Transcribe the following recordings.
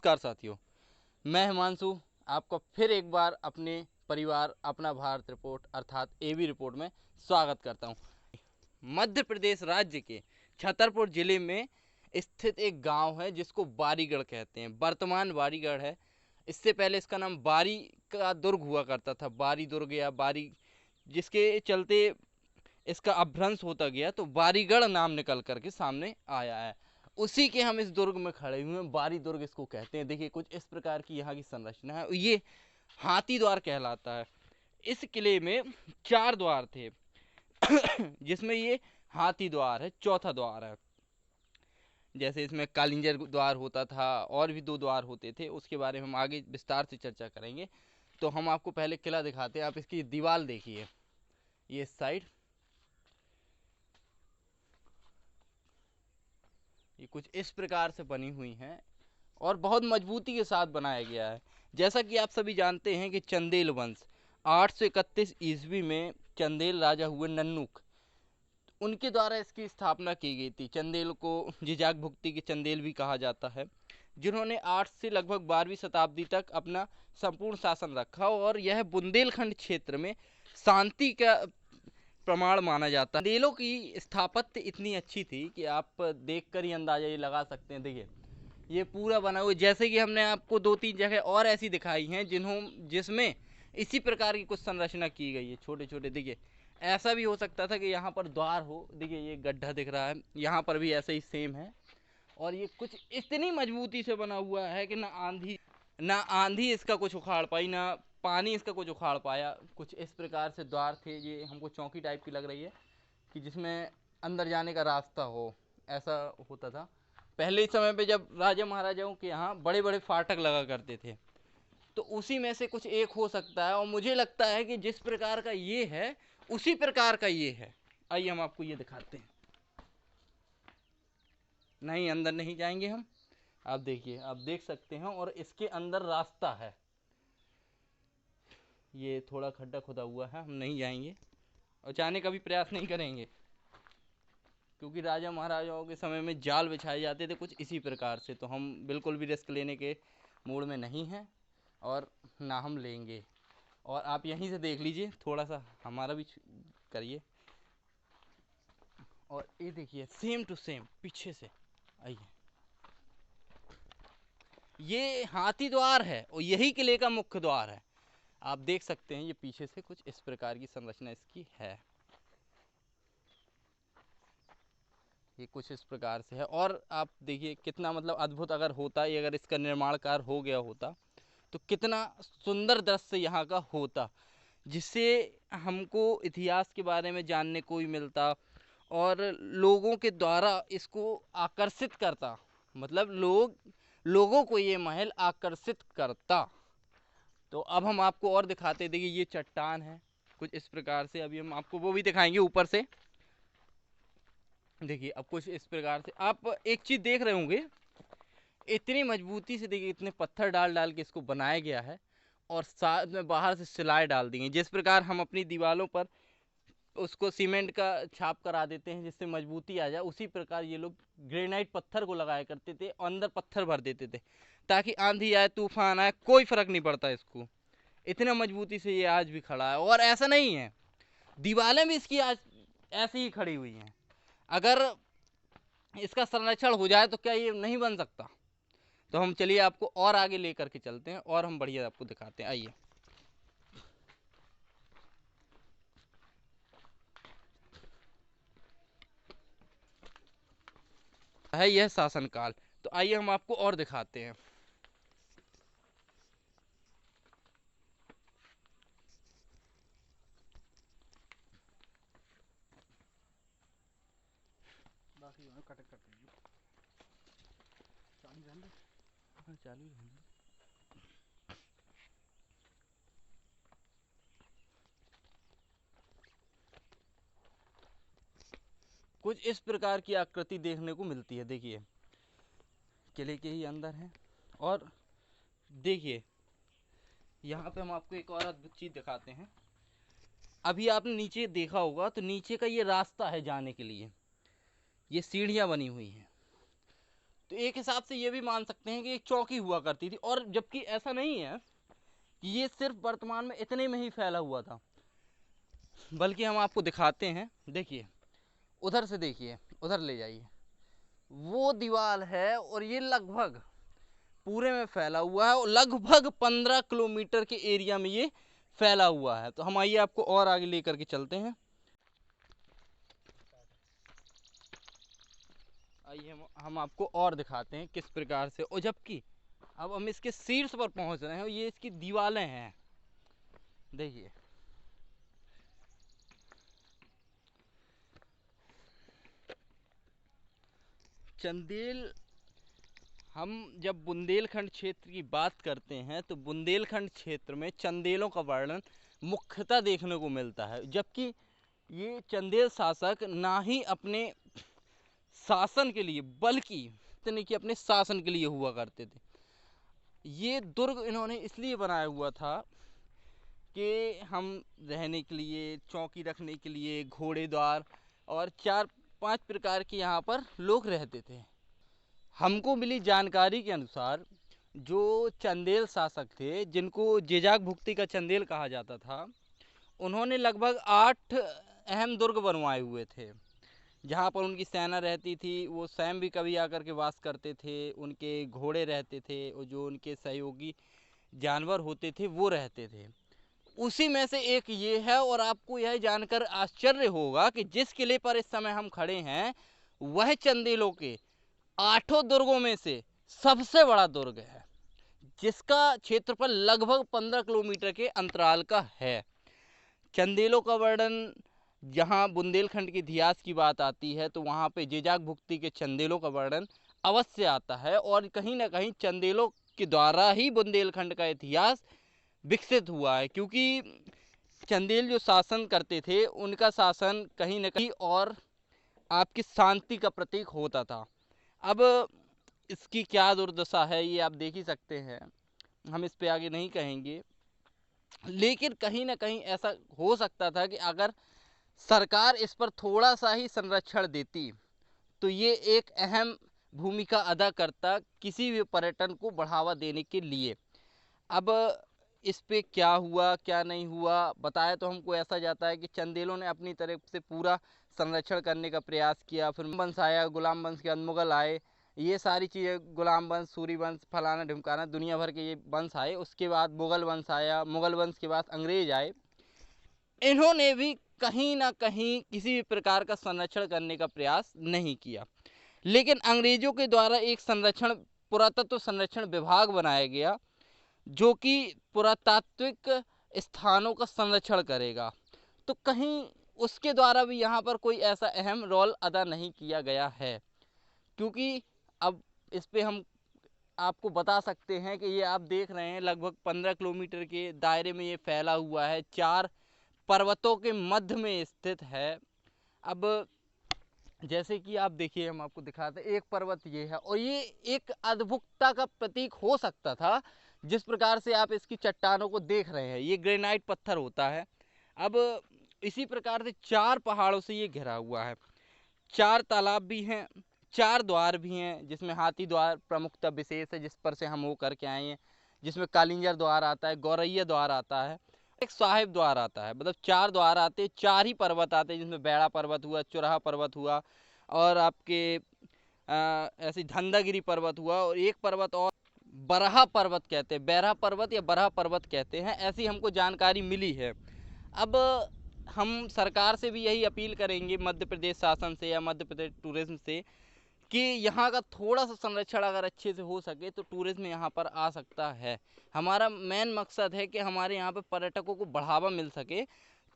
नमस्कार साथियों, मैं हिमांशु आपका फिर एक बार अपने परिवार अपना भारत रिपोर्ट अर्थात एबी रिपोर्ट में स्वागत करता हूं। मध्य प्रदेश राज्य के छतरपुर जिले में स्थित एक गांव है जिसको बारीगढ़ कहते हैं। वर्तमान बारीगढ़ है। इससे पहले इसका नाम बारी का दुर्ग हुआ करता था। बारी दुर्ग या बारी, जिसके चलते इसका अपभ्रंश होता गया तो बारीगढ़ नाम निकल करके सामने आया है। उसी के हम इस दुर्ग में खड़े हुए हैं। बारी दुर्ग इसको कहते हैं। देखिए कुछ इस प्रकार की यहाँ की संरचना है। ये हाथी द्वार कहलाता है। इस किले में 4 द्वार थे जिसमें ये हाथी द्वार है, चौथा द्वार है। जैसे इसमें कालिंजर द्वार होता था और भी 2 द्वार होते थे, उसके बारे में हम आगे विस्तार से चर्चा करेंगे। तो हम आपको पहले किला दिखाते हैं। आप इसकी दीवार देखिए, ये इस साइड ये कुछ इस प्रकार से बनी हुई हैं और बहुत मजबूती के साथ बनाया गया है। जैसा कि आप सभी जानते हैं कि चंदेल वंश 831 ईस्वी में चंदेल राजा हुए नन्नुक, उनके द्वारा इसकी स्थापना की गई थी। चंदेल को जिजाक भुक्ति के चंदेल भी कहा जाता है, जिन्होंने 8 से लगभग 12वीं शताब्दी तक अपना संपूर्ण शासन रखा और यह बुंदेलखंड क्षेत्र में शांति का प्रमाण माना जाता है। चंदेलों की स्थापत्य इतनी अच्छी थी कि आप देखकर ही अंदाजा ये लगा सकते हैं। देखिए ये पूरा बना हुआ, जैसे कि हमने आपको 2-3 जगह और ऐसी दिखाई हैं जिसमें इसी प्रकार की कुछ संरचना की गई है। छोटे छोटे, देखिए ऐसा भी हो सकता था कि यहाँ पर द्वार हो। देखिए ये गड्ढा दिख रहा है, यहाँ पर भी ऐसे ही सेम है। और ये कुछ इतनी मजबूती से बना हुआ है कि ना आंधी इसका कुछ उखाड़ पाई, ना पानी इसका कुछ उखाड़ पाया। कुछ इस प्रकार से द्वार थे। ये हमको चौकी टाइप की लग रही है कि जिसमें अंदर जाने का रास्ता हो, ऐसा होता था पहले समय पे जब राजा महाराजाओं के यहाँ बड़े बड़े फाटक लगा करते थे। तो उसी में से कुछ एक हो सकता है और मुझे लगता है कि जिस प्रकार का ये है उसी प्रकार का ये है। आइए हम आपको ये दिखाते हैं। नहीं, अंदर नहीं जाएंगे हम। आप देखिए, आप देख सकते हैं और इसके अंदर रास्ता है। ये थोड़ा खड्डा खुदा हुआ है, हम नहीं जाएंगे और जाने का भी प्रयास नहीं करेंगे, क्योंकि राजा महाराजाओं के समय में जाल बिछाए जाते थे कुछ इसी प्रकार से। तो हम बिल्कुल भी रिस्क लेने के मूड में नहीं हैं और ना हम लेंगे। और आप यहीं से देख लीजिए, थोड़ा सा हमारा भी करिए। और ये देखिए सेम टू सेम पीछे से। आइए, ये हाथी द्वार है और यही किले का मुख्य द्वार है। आप देख सकते हैं ये पीछे से कुछ इस प्रकार की संरचना इसकी है। ये कुछ इस प्रकार से है और आप देखिए कितना मतलब अद्भुत अगर होता, ये अगर इसका निर्माण कार्य हो गया होता तो कितना सुंदर दृश्य यहाँ का होता, जिससे हमको इतिहास के बारे में जानने को भी मिलता और लोगों के द्वारा इसको आकर्षित करता। मतलब लोगों को ये महल आकर्षित करता। तो अब हम आपको और दिखाते। देखिए ये चट्टान है कुछ इस प्रकार से। अभी हम आपको वो भी दिखाएंगे ऊपर से। देखिए अब कुछ इस प्रकार से आप एक चीज देख रहे होंगे, इतनी मजबूती से। देखिए इतने पत्थर डाल डाल के इसको बनाया गया है और साथ में बाहर से सिलाई डाल दी गई। जिस प्रकार हम अपनी दीवारों पर उसको सीमेंट का छाप करा देते हैं जिससे मजबूती आ जाए, उसी प्रकार ये लोग ग्रेनाइट पत्थर को लगाया करते थे और अंदर पत्थर भर देते थे ताकि आंधी आए तूफान आए कोई फर्क नहीं पड़ता इसको। इतना मजबूती से ये आज भी खड़ा है। और ऐसा नहीं है, दीवारें भी इसकी आज ऐसी ही खड़ी हुई हैं। अगर इसका संरक्षण हो जाए तो क्या ये नहीं बन सकता? तो हम चलिए आपको और आगे लेकर के चलते हैं और हम बढ़िया आपको दिखाते हैं। आइए, है यह शासनकाल। तो आइए हम आपको और दिखाते हैं। चालू कुछ इस प्रकार की आकृति देखने को मिलती है। देखिए किले के ही अंदर है। और देखिए यहाँ पे हम आपको एक और अद्भुत चीज दिखाते हैं। अभी आपने नीचे देखा होगा तो नीचे का ये रास्ता है जाने के लिए, ये सीढ़ियां बनी हुई हैं। तो एक हिसाब से ये भी मान सकते हैं कि एक चौकी हुआ करती थी, और जबकि ऐसा नहीं है कि ये सिर्फ वर्तमान में इतने में ही फैला हुआ था, बल्कि हम आपको दिखाते हैं। देखिए उधर से, देखिए उधर ले जाइए, वो दीवार है और ये लगभग पूरे में फैला हुआ है और लगभग 15 किलोमीटर के एरिया में ये फैला हुआ है। तो हम आइए आपको और आगे लेकर के चलते हैं। आइए हम आपको और दिखाते हैं किस प्रकार से। और जबकि अब हम इसके शीर्ष पर पहुंच रहे हैं और ये इसकी दीवारें हैं। देखिए चंदेल, हम जब बुंदेलखंड क्षेत्र की बात करते हैं तो बुंदेलखंड क्षेत्र में चंदेलों का वर्णन मुख्यतः देखने को मिलता है। जबकि ये चंदेल शासक ना ही अपने शासन के लिए, बल्कि इतने कि अपने शासन के लिए हुआ करते थे। ये दुर्ग इन्होंने इसलिए बनाया हुआ था कि हम रहने के लिए, चौकी रखने के लिए, घोड़े द्वार और 4-5 प्रकार के यहाँ पर लोग रहते थे। हमको मिली जानकारी के अनुसार जो चंदेल शासक थे, जिनको जेजाक भुक्ती का चंदेल कहा जाता था, उन्होंने लगभग 8 अहम दुर्ग बनवाए हुए थे, जहाँ पर उनकी सेना रहती थी। वो स्वयं भी कभी आकर के वास करते थे, उनके घोड़े रहते थे और जो उनके सहयोगी जानवर होते थे वो रहते थे। उसी में से एक ये है। और आपको यह जानकर आश्चर्य होगा कि जिस किले पर इस समय हम खड़े हैं वह चंदेलों के 8 दुर्गों में से सबसे बड़ा दुर्ग है, जिसका क्षेत्रफल लगभग 15 किलोमीटर के अंतराल का है। चंदेलों का वर्णन, जहाँ बुंदेलखंड के इतिहास की बात आती है तो वहाँ पे जेजाक भुक्ती के चंदेलों का वर्णन अवश्य आता है। और कहीं ना कहीं चंदेलों के द्वारा ही बुंदेलखंड का इतिहास विकसित हुआ है, क्योंकि चंदेल जो शासन करते थे उनका शासन कहीं ना कहीं और आपकी शांति का प्रतीक होता था। अब इसकी क्या दुर्दशा है ये आप देख ही सकते हैं, हम इस पे आगे नहीं कहेंगे। लेकिन कहीं ना कहीं ऐसा हो सकता था कि अगर सरकार इस पर थोड़ा सा ही संरक्षण देती तो ये एक अहम भूमिका अदा करता किसी भी पर्यटन को बढ़ावा देने के लिए। अब इस पे क्या हुआ क्या नहीं हुआ, बताया तो हमको ऐसा जाता है कि चंदेलों ने अपनी तरफ से पूरा संरक्षण करने का प्रयास किया। फिर वंश आया, गुलाम वंश के बाद मुगल आए, ये सारी चीज़ें, गुलाम वंश, सूरी वंश, फलाना ढिमकाना, दुनिया भर के ये वंश आए। उसके बाद मुगल वंश आया, मुगल वंश के बाद अंग्रेज आए। इन्होंने भी कहीं ना कहीं किसी भी प्रकार का संरक्षण करने का प्रयास नहीं किया। लेकिन अंग्रेजों के द्वारा एक संरक्षण, पुरातत्व संरक्षण विभाग बनाया गया, जो कि पुरातात्विक स्थानों का संरक्षण करेगा। तो कहीं उसके द्वारा भी यहाँ पर कोई ऐसा अहम रोल अदा नहीं किया गया है, क्योंकि अब इस पे हम आपको बता सकते हैं कि ये आप देख रहे हैं लगभग 15 किलोमीटर के दायरे में ये फैला हुआ है, 4 पर्वतों के मध्य में स्थित है। अब जैसे कि आप देखिए, हम आपको दिखाते हैं, एक पर्वत ये है और ये एक अद्भुतता का प्रतीक हो सकता था। जिस प्रकार से आप इसकी चट्टानों को देख रहे हैं, ये ग्रेनाइट पत्थर होता है। अब इसी प्रकार से 4 पहाड़ों से ये घिरा हुआ है, 4 तालाब भी हैं, 4 द्वार भी हैं, जिसमें हाथी द्वार प्रमुखता विशेष है, जिस पर से हम वो करके आए हैं, जिसमें कालिंजर द्वार आता है, गौरैया द्वार आता है, एक साहिब द्वार आता है। मतलब 4 द्वार आते हैं, 4 ही पर्वत आते हैं, जिसमें बैड़ा पर्वत हुआ, चुराहा पर्वत हुआ और आपके ऐसे धंधागिरी पर्वत हुआ, और एक पर्वत और बरहा पर्वत कहते हैं, बैरहा पर्वत या बरहा पर्वत कहते हैं, ऐसी हमको जानकारी मिली है। अब हम सरकार से भी यही अपील करेंगे, मध्य प्रदेश शासन से या मध्य प्रदेश टूरिज्म से, कि यहाँ का थोड़ा सा संरक्षण अगर अच्छे से हो सके तो टूरिज्म यहाँ पर आ सकता है। हमारा मेन मकसद है कि हमारे यहाँ पर पर्यटकों को बढ़ावा मिल सके,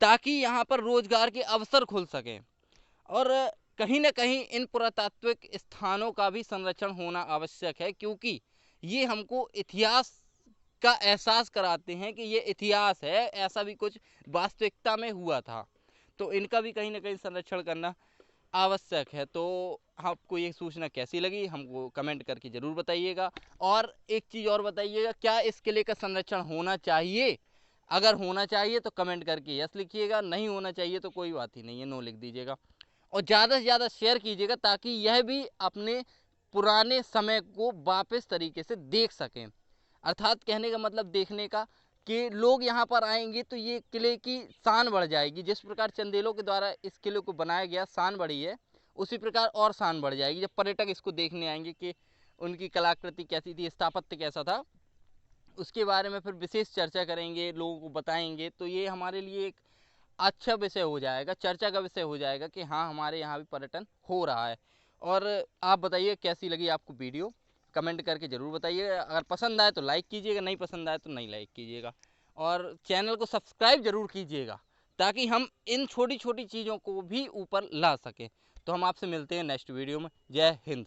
ताकि यहाँ पर रोजगार के अवसर खुल सकें। और कहीं ना कहीं इन पुरातात्विक स्थानों का भी संरक्षण होना आवश्यक है, क्योंकि ये हमको इतिहास का एहसास कराते हैं कि ये इतिहास है, ऐसा भी कुछ वास्तविकता में हुआ था। तो इनका भी कहीं ना कहीं संरक्षण करना आवश्यक है। तो आपको ये सूचना कैसी लगी हमको कमेंट करके ज़रूर बताइएगा। और एक चीज़ और बताइएगा, क्या इस किले का संरक्षण होना चाहिए? अगर होना चाहिए तो कमेंट करके यस लिखिएगा, नहीं होना चाहिए तो कोई बात ही नहीं है, नो लिख दीजिएगा। और ज़्यादा से ज़्यादा शेयर कीजिएगा, ताकि यह भी अपने पुराने समय को वापस तरीके से देख सकें। अर्थात कहने का मतलब देखने का कि लोग यहाँ पर आएंगे तो ये किले की शान बढ़ जाएगी। जिस प्रकार चंदेलों के द्वारा इस किले को बनाया गया, शान बढ़ी है, उसी प्रकार और शान बढ़ जाएगी जब पर्यटक इसको देखने आएंगे कि उनकी कलाकृति कैसी थी, स्थापत्य कैसा था। उसके बारे में फिर विशेष चर्चा करेंगे, लोगों को बताएंगे, तो ये हमारे लिए एक अच्छा विषय हो जाएगा, चर्चा का विषय हो जाएगा कि हाँ हमारे यहाँ भी पर्यटन हो रहा है। और आप बताइए कैसी लगी आपको वीडियो, कमेंट करके ज़रूर बताइएगा। अगर पसंद आए तो लाइक कीजिएगा, नहीं पसंद आए तो नहीं लाइक कीजिएगा, और चैनल को सब्सक्राइब ज़रूर कीजिएगा ताकि हम इन छोटी छोटी चीज़ों को भी ऊपर ला सकें। तो हम आपसे मिलते हैं नेक्स्ट वीडियो में। जय हिंद।